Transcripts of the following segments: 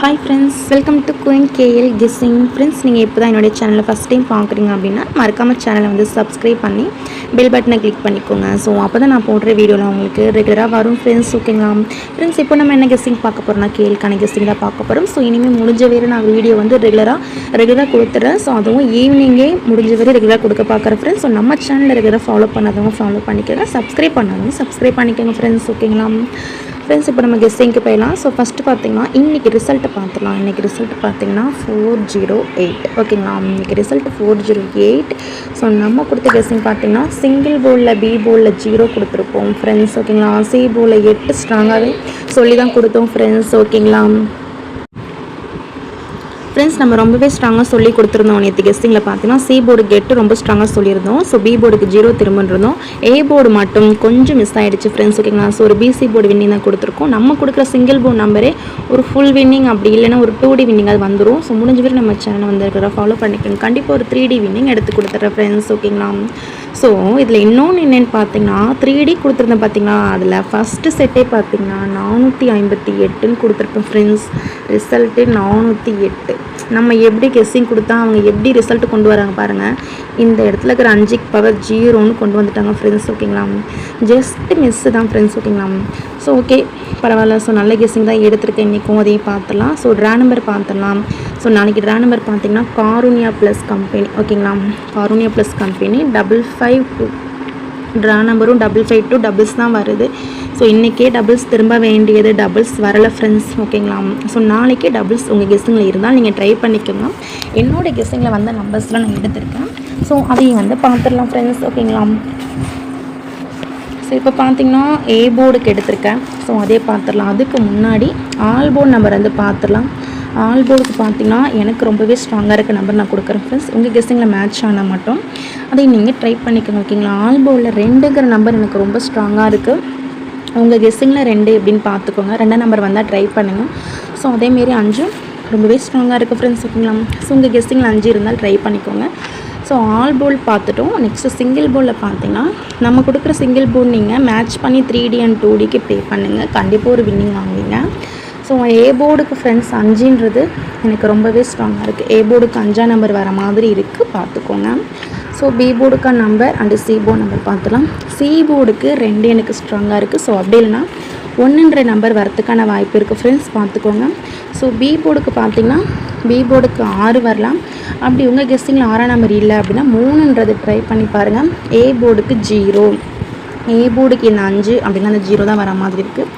Hi friends, welcome to queen KL guessing. Friends, நீங்கள் இப்போ தான் என்னுடைய சேனலை ஃபஸ்ட் டைம் பார்க்குறீங்க அப்படின்னா மறக்காமல் சேனலை வந்து சப்ஸ்கிரைப் பண்ணி பெல் பட்டனை கிளிக் பண்ணிக்கோங்க. ஸோ அப்போ தான் நான் போடுற வீடியோவில் உங்களுக்கு ரெகுலராக வரும் ஃப்ரெண்ட்ஸ். ஓகேங்களா ஃப்ரெண்ட்ஸ், இப்போ நம்ம என்ன கெஸ்ஸிங் பார்க்க போகிறோம்னா கேஎல்கான கெஸ்ஸிங் தான் பார்க்க போகிறோம். ஸோ இனிமேல் முடிஞ்ச வரை நான் வீடியோ வந்து ரெகுலராக கொடுத்துறேன். ஸோ அதுவும் ஈவினிங்கே முடிஞ்ச வரை ரெகுலராக கொடுக்க பார்க்குறேன் ஃப்ரெண்ட்ஸ். ஸோ நம்ம சேனலில் ரெகுலராக ஃபாலோ பண்ணாதவங்க ஃபாலோ பண்ணிக்கோங்க, சப்ஸ்கிரைப் பண்ணாதவங்க சப்ஸ்கிரைப் பண்ணிக்கோங்க ஃப்ரெண்ட்ஸ். ஓகேங்களா ஃப்ரெண்ட்ஸ், இப்போ நம்ம கெஸ்ஸிங்க்கு போயிடலாம். ஸோ ஃபஸ்ட்டு பார்த்தீங்கன்னா இன்றைக்கி ரிசல்ட்டு பார்த்துக்கலாம். இன்றைக்கி ரிசல்ட் பார்த்தீங்கன்னா 408. ஓகேங்களா, இன்றைக்கி ரிசல்ட் 408. ஸோ நம்ம கொடுத்த கெஸ்ஸிங் பார்த்தீங்கன்னா சிங்கிள் போலில் பி போலில் 0 கொடுத்துருப்போம் ஃப்ரெண்ட்ஸ். ஓகேங்களா, சி போலில் 8 ஸ்ட்ராங்காகவே சொல்லி தான் கொடுத்தோம் ஃப்ரெண்ட்ஸ். ஓகேங்களா ஃப்ரெண்ட்ஸ், நம்ம ரொம்பவே ஸ்ட்ராங்காக சொல்லி கொடுத்துருந்தோம். நேற்று கெஸ்டிங்கில் பார்த்தீங்கன்னா சி போர்டுக்கு 8 ரொம்ப ஸ்ட்ராங்காக சொல்லியிருந்தோம். ஸோ பி போர்டுக்கு 0 திரும்பிருந்தோம். ஏ போர்டு மட்டும் கொஞ்சம் மிஸ் ஆகிடுச்சு ஃப்ரெண்ட்ஸ். ஓகேங்களா, ஸோ ஒரு பிசி போர்டு வின்னிங் தான் கொடுத்துருக்கோம். நம்ம கொடுக்குற சிங்கிள் போர்டு நம்பரே ஒரு ஃபுல் வின்னிங், அப்படி இல்லைன்னா ஒரு 2D வின்னிங் அது வந்துடும். ஸோ முடிஞ்ச வரை நம்ம சேனலை வந்து ஃபாலோ பண்ணிக்கணும். கண்டிப்பாக ஒரு 3D வின்னிங் எடுத்து கொடுத்துட்றேன் ஃப்ரெண்ட்ஸ். ஓகேங்களா, ஸோ இதில் இன்னொன்று என்னென்னு பார்த்தீங்கன்னா 3D கொடுத்துருந்தேன். பார்த்தீங்கன்னா அதில் ஃபஸ்ட்டு செட்டே பார்த்தீங்கன்னா 458ன்னு கொடுத்துருப்பேன் ஃப்ரெண்ட்ஸ். ரிசல்ட்டு 408. நம்ம எப்படி கெஸ்ஸிங் கொடுத்தா அவங்க எப்படி ரிசல்ட் கொண்டு வராங்க பாருங்கள். இந்த இடத்துல இருக்கிற 5க்கு பவர் 0ன்னு கொண்டு வந்துட்டாங்க ஃப்ரெண்ட்ஸ். ஓகேங்களா, ஜஸ்ட்டு மிஸ்ஸு தான் ஃப்ரெண்ட்ஸ். ஓகேங்களா, ஸோ ஓகே பரவாயில்ல. ஸோ நல்ல கெஸ்ஸிங் தான் எடுத்திருக்கேன். இன்றைக்கும் அதையும் பார்த்துடலாம். ஸோ ட்ரா நம்பர் பார்த்துடலாம். ஸோ நாளைக்கு ட்ரா நம்பர் பார்த்தீங்கன்னா காருண்யா ப்ளஸ் கம்பெனி. ஓகேங்களா, காருண்யா ப்ளஸ் கம்பெனி 552. ட்ரா நம்பரும் 552 டபுள்ஸ் தான் வருது. ஸோ இன்றைக்கே டபுள்ஸ் திரும்ப வேண்டியது, டபுள்ஸ் வரலை ஃப்ரெண்ட்ஸ். ஓகேங்களா, ஸோ நாளைக்கே டபுள்ஸ் உங்கள் கெஸ்ஸிங்கில் இருந்தால் நீங்கள் ட்ரை பண்ணிக்கோங்க. என்னோடய கெஸ்ஸிங்கில் வந்த நம்பர்ஸ்லாம் நான் எடுத்திருக்கேன். ஸோ அதையும் வந்து பார்த்துடலாம் ஃப்ரெண்ட்ஸ். ஓகேங்களா, ஸோ இப்போ பார்த்தீங்கன்னா ஏ போர்டுக்கு எடுத்திருக்கேன். ஸோ அதே பார்த்துடலாம். அதுக்கு முன்னாடி ஆல் போர்டு நம்பர் வந்து பார்த்துடலாம். ஆல் போர்டுக்கு பார்த்தீங்கன்னா எனக்கு ரொம்பவே ஸ்ட்ராங்காக இருக்க நம்பர் நான் கொடுக்குறேன் ஃப்ரெண்ட்ஸ். உங்கள் கெஸ்ஸிங்கில் மேட்ச் ஆனால் மட்டும் அதை நீங்கள் ட்ரை பண்ணிக்கோங்க. ஓகேங்களா, ஆல் போர்டில் 2ங்கிற நம்பர் எனக்கு ரொம்ப ஸ்ட்ராங்காக இருக்குது. உங்கள் கெஸ்ஸிங்கில் 2 எப்படின்னு பார்த்துக்கோங்க. 2ஆம் நம்பர் வந்தால் ட்ரை பண்ணுங்கள். ஸோ அதேமாரி 5 ரொம்பவே ஸ்ட்ராங்காக இருக்குது ஃப்ரெண்ட்ஸ். ஓகேங்களா, ஸோ உங்கள் கெஸ்ஸிங்கில் 5 இருந்தால் ட்ரை பண்ணிக்கோங்க. ஸோ ஆல் போல் பார்த்துட்டோம். நெக்ஸ்ட்டு சிங்கிள் போலில் பார்த்தீங்கன்னா நம்ம கொடுக்குற சிங்கிள் போல் நீங்கள் மேட்ச் பண்ணி 3D அண்ட் 2Dக்கு ப்ளே பண்ணுங்கள். கண்டிப்பாக ஒரு வின்னிங் வாங்குவீங்க. ஸோ ஏ போர்டுக்கு ஃப்ரெண்ட்ஸ் 5ன்றது எனக்கு ரொம்பவே ஸ்ட்ராங்காக இருக்குது. ஏ போர்டுக்கு 5ஆம் நம்பர் வர மாதிரி இருக்குது, பார்த்துக்கோங்க. ஸோ பி போர்டுக்கான number and C board number பார்த்துலாம். சி போர்டுக்கு 2 எனக்கு ஸ்ட்ராங்காக இருக்குது. ஸோ அப்படி இல்லைனா 1ன்ற நம்பர் வரத்துக்கான வாய்ப்பு இருக்குது ஃப்ரெண்ட்ஸ், பார்த்துக்கோங்க. ஸோ பி போர்டுக்கு பார்த்திங்கன்னா பி போர்டுக்கு 6 வரலாம். அப்படி உங்கள் கெஸ்ஸிங்கில் 6ஆம் நம்பர் இல்லை அப்படின்னா 3ன்றது ட்ரை பண்ணி பாருங்கள். ஏ போர்டுக்கு 0, ஏ போர்டுக்கு இந்த 5 அப்படின்னா அந்த 0 தான் வர மாதிரி இருக்குது.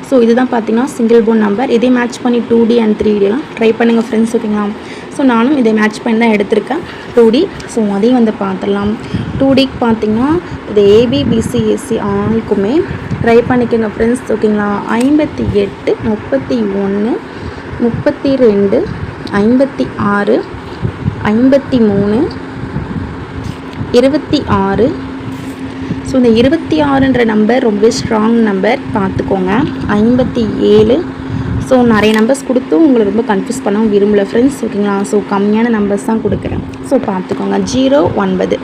ஸோ இதுதான் பார்த்தீங்கன்னா சிங்கிள் போர்ட் நம்பர். இதே மேட்ச் பண்ணி 2D அண்ட் 3Dலாம் ட்ரை பண்ணுங்கள் ஃப்ரெண்ட்ஸ். ஓகேங்களா, ஸோ நானும் இதை மேட்ச் பண்ணி தான் எடுத்திருக்கேன் 2D. ஸோ அதையும் வந்து பார்த்துடலாம். 2Dக்கு பார்த்தீங்கன்னா இது ABBCAC ஆளுக்குமே ட்ரை பண்ணிக்கோங்க ஃப்ரெண்ட்ஸ். ஓகேங்களா, 58, 31, 32, 56, 53, 26. ஸோ இந்த 26ன்ற நம்பர் ரொம்பவே ஸ்ட்ராங் நம்பர், பார்த்துக்கோங்க. 57. ஸோ நிறைய நம்பர்ஸ் கொடுத்தும் உங்களை ரொம்ப கன்ஃபியூஸ் பண்ண விரும்பல ஃப்ரெண்ட்ஸ். ஓகேங்களா, ஸோ கம்மியான நம்பர்ஸ் தான் கொடுக்குறேன். ஸோ பார்த்துக்கோங்க. 09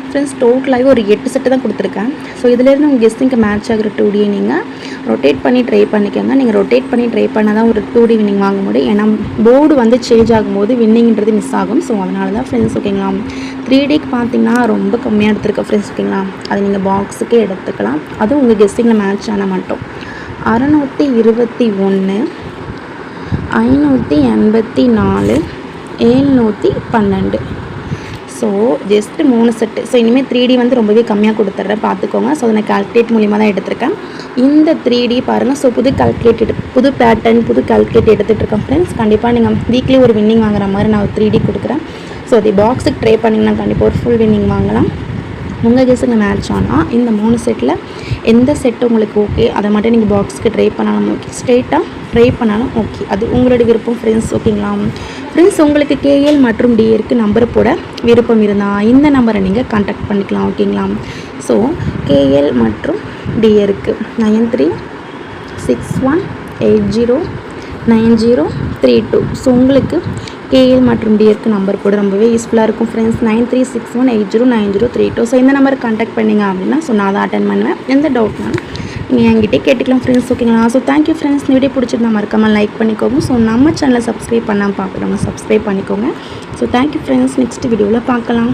ஃப்ரெண்ட்ஸ், டோட்டலாகவே ஒரு 8 செட்டு தான் கொடுத்துருக்கேன். ஸோ இதிலேருந்து உங்கள் கெஸ்ஸிங்க்கு மேட்ச் ஆகிற 2Dயை நீங்கள் ரொட்டேட் பண்ணி ட்ரை பண்ணிக்கோங்க. நீங்கள் ரொட்டேட் பண்ணி ட்ரை பண்ணால் தான் ஒரு 2D வின்னிங் வாங்க முடியும். ஏன்னா போர்டு வந்து சேஞ்ச் ஆகும்போது வின்னிங்கிறது மிஸ் ஆகும். ஸோ அதனால தான் ஃப்ரெண்ட்ஸ். ஓகேங்களா, 3Dக்கு பார்த்தீங்கன்னா ரொம்ப கம்மியாக எடுத்துருக்கேன் ஃப்ரெண்ட்ஸ். ஓகேங்களா, அது நீங்கள் பாக்ஸுக்கே எடுத்துக்கலாம். அதுவும் உங்கள் கெஸ்ஸிங்கில் மேட்ச் ஆனால் மட்டும். 621, 584, 712. So just 3 set. ஸோ இனிமேல் 3D வந்து ரொம்பவே கம்மியாக கொடுத்துட்றேன், பார்த்துக்கோங்க. ஸோ அதை நான் கால்குலேட் மூலிமா தான் எடுத்திருக்கேன். இந்த 3D பாருங்கள். ஸோ புது பேட்டர்ன் புது கால்குலேட் எடுத்துகிட்ருக்கேன் ஃப்ரெண்ட்ஸ். கண்டிப்பாக நீங்கள் வீக்லி ஒரு வின்னிங் வாங்குற மாதிரி நான் ஒரு 3D கொடுக்குறேன். ஸோ அதை பாக்ஸுக்கு ட்ரை பண்ணிங்கன்னா கண்டிப்பாக ஒரு ஃபுல் வின்னிங் வாங்கலாம். உங்கள் கெஸ்ஸுங்க மேட்ச் ஆனால் இந்த 3 செட்டில் எந்த செட்டு உங்களுக்கு ஓகே அதை மட்டும் நீங்கள் பாக்ஸுக்கு ட்ரை பண்ணாலும் ஓகே, ஸ்ட்ரெயிட்டாக ட்ரை பண்ணாலும் ஓகே, அது உங்களோட விருப்பம் ஃப்ரெண்ட்ஸ். ஓகேங்களா ஃப்ரெண்ட்ஸ், உங்களுக்கு KL மற்றும் DRக்கு நம்பர் போட விருப்பம் இருந்தால் இந்த நம்பரை நீங்கள் கான்டாக்ட் பண்ணிக்கலாம். ஓகேங்களா, ஸோ KL மற்றும் DRக்கு 9361809032. ஸோ உங்களுக்கு KL மற்றும் DRக்கு நம்பர் கூட ரொம்பவே யூஸ்ஃபுல்லாக இருக்கும் ஃப்ரெண்ட்ஸ். 9361809032. ஸோ இந்த நம்பருக்கு கான்டாக்ட் பண்ணிங்க அப்படின்னா ஸோ நான் அதை அட்டன் பண்ணுவேன். எந்த டவுட்னாலும் நீங்கள் என்கிட்டே கேட்டுக்கலாம் ஃப்ரெண்ட்ஸ், ஓகேங்களா? So thank you friends. இந்த வீடியோ பிடிச்சிருந்தா மறக்காமல் லைக் பண்ணிக்கோங்க. ஸோ நம்ம சேனலை சப்ஸ்கிரைப் பண்ணாமல் பார்க்குறவங்க சப்ஸ்கிரைப் பண்ணிக்கோங்க. So thank you friends. நெக்ஸ்ட் வீடியோவில் பார்க்கலாம்.